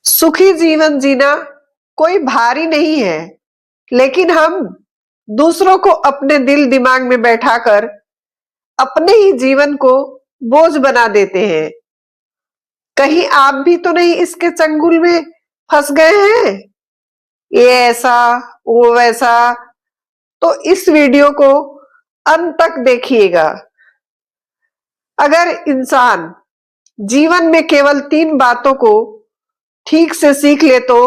सुखी जीवन जीना कोई भारी नहीं है, लेकिन हम दूसरों को अपने दिल दिमाग में बैठाकर अपने ही जीवन को बोझ बना देते हैं। कहीं आप भी तो नहीं इसके चंगुल में फंस गए हैं? ये ऐसा, वो वैसा। तो इस वीडियो को अंत तक देखिएगा। अगर इंसान जीवन में केवल 3 बातों को ठीक से सीख ले तो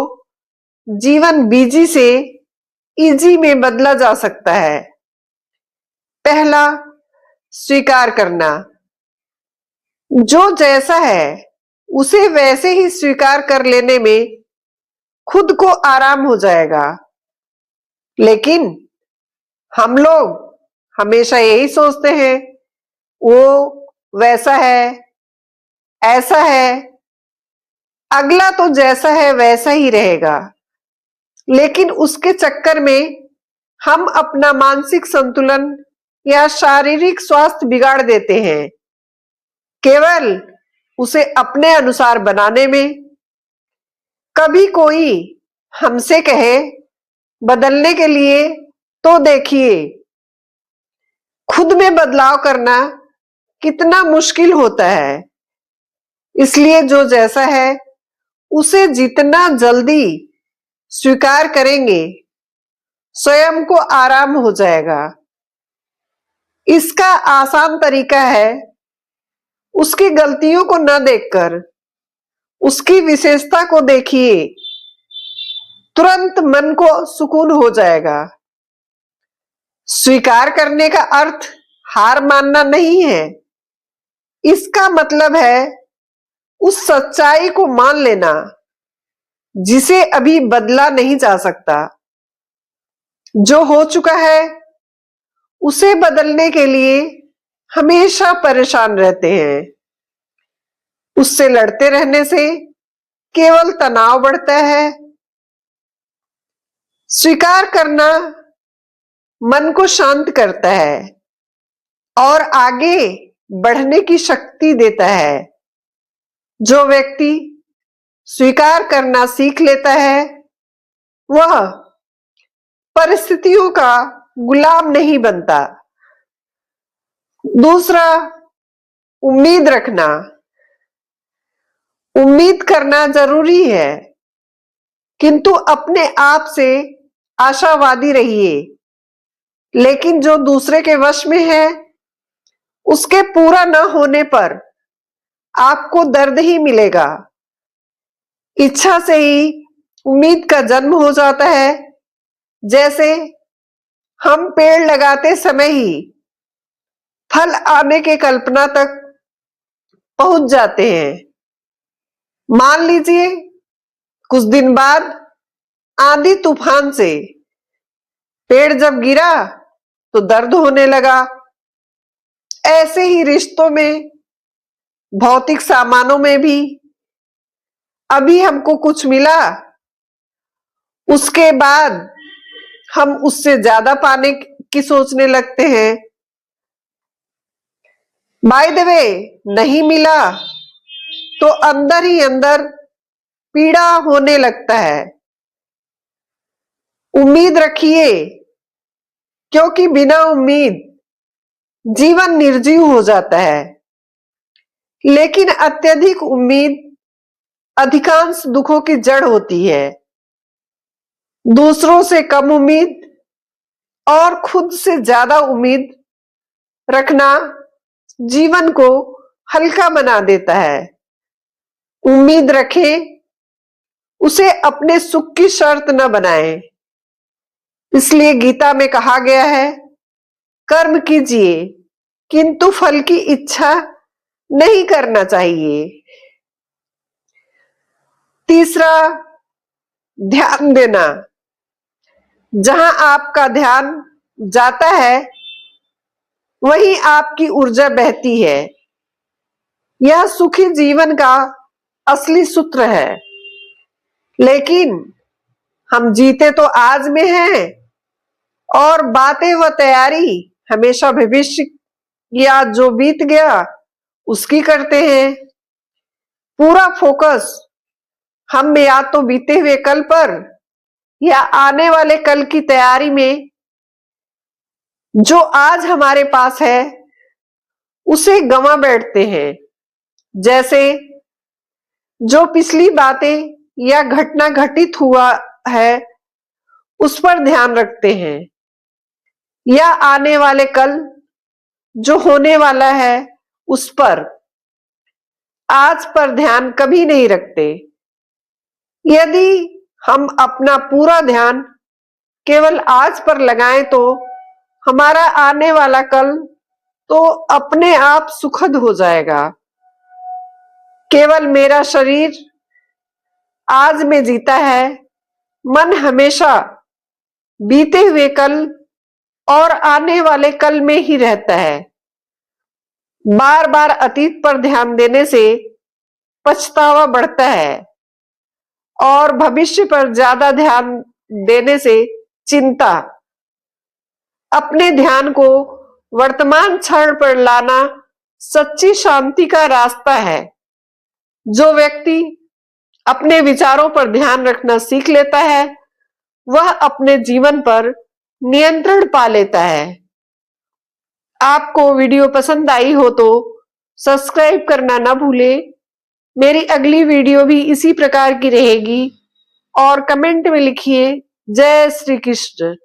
जीवन बीजी से इजी में बदला जा सकता है। पहला, स्वीकार करना। जो जैसा है उसे वैसे ही स्वीकार कर लेने में खुद को आराम हो जाएगा। लेकिन हम लोग हमेशा यही सोचते हैं, वो वैसा है, ऐसा है, अगला तो जैसा है वैसा ही रहेगा। लेकिन उसके चक्कर में हम अपना मानसिक संतुलन या शारीरिक स्वास्थ्य बिगाड़ देते हैं, केवल उसे अपने अनुसार बनाने में। कभी कोई हमसे कहे बदलने के लिए, तो देखिए खुद में बदलाव करना कितना मुश्किल होता है। इसलिए जो जैसा है उसे जितना जल्दी स्वीकार करेंगे, स्वयं को आराम हो जाएगा। इसका आसान तरीका है, उसकी गलतियों को न देखकर उसकी विशेषता को देखिए, तुरंत मन को सुकून हो जाएगा। स्वीकार करने का अर्थ हार मानना नहीं है। इसका मतलब है उस सच्चाई को मान लेना जिसे अभी बदला नहीं जा सकता। जो हो चुका है उसे बदलने के लिए हमेशा परेशान रहते हैं। उससे लड़ते रहने से केवल तनाव बढ़ता है। स्वीकार करना मन को शांत करता है और आगे बढ़ने की शक्ति देता है। जो व्यक्ति स्वीकार करना सीख लेता है, वह परिस्थितियों का गुलाम नहीं बनता। दूसरा, उम्मीद रखना। उम्मीद करना जरूरी है, किंतु अपने आप से आशावादी रहिए। लेकिन जो दूसरे के वश में है, उसके पूरा न होने पर आपको दर्द ही मिलेगा। इच्छा से ही उम्मीद का जन्म हो जाता है। जैसे हम पेड़ लगाते समय ही फल आने के कल्पना तक पहुंच जाते हैं। मान लीजिए कुछ दिन बाद आंधी तूफान से पेड़ जब गिरा तो दर्द होने लगा। ऐसे ही रिश्तों में, भौतिक सामानों में भी अभी हमको कुछ मिला, उसके बाद हम उससे ज्यादा पाने की सोचने लगते हैं। बाय द वे, नहीं मिला तो अंदर ही अंदर पीड़ा होने लगता है। उम्मीद रखिए, क्योंकि बिना उम्मीद जीवन निर्जीव हो जाता है। लेकिन अत्यधिक उम्मीद अधिकांश दुखों की जड़ होती है। दूसरों से कम उम्मीद और खुद से ज्यादा उम्मीद रखना जीवन को हल्का बना देता है। उम्मीद रखें, उसे अपने सुख की शर्त न बनाएं। इसलिए गीता में कहा गया है, कर्म कीजिए किंतु फल की इच्छा नहीं करना चाहिए। तीसरा, ध्यान देना। जहां आपका ध्यान जाता है, वहीं आपकी ऊर्जा बहती है। यह सुखी जीवन का असली सूत्र है। लेकिन हम जीते तो आज में हैं और बातें व तैयारी हमेशा भविष्य या जो बीत गया उसकी करते हैं। पूरा फोकस हम या तो बीते हुए कल पर या आने वाले कल की तैयारी में जो आज हमारे पास है उसे गंवा बैठते हैं। जैसे जो पिछली बातें या घटना घटित हुआ है उस पर ध्यान रखते हैं, या आने वाले कल जो होने वाला है उस पर, आज पर ध्यान कभी नहीं रखते। यदि हम अपना पूरा ध्यान केवल आज पर लगाएं तो हमारा आने वाला कल तो अपने आप सुखद हो जाएगा। केवल मेरा शरीर आज में जीता है, मन हमेशा बीते हुए कल और आने वाले कल में ही रहता है। बार बार अतीत पर ध्यान देने से पछतावा बढ़ता है और भविष्य पर ज्यादा ध्यान देने से चिंता। अपने ध्यान को वर्तमान क्षण पर लाना सच्ची शांति का रास्ता है। जो व्यक्ति अपने विचारों पर ध्यान रखना सीख लेता है वह अपने जीवन पर नियंत्रण पा लेता है। आपको वीडियो पसंद आई हो तो सब्सक्राइब करना ना भूलें। मेरी अगली वीडियो भी इसी प्रकार की रहेगी और कमेंट में लिखिए जय श्री कृष्ण।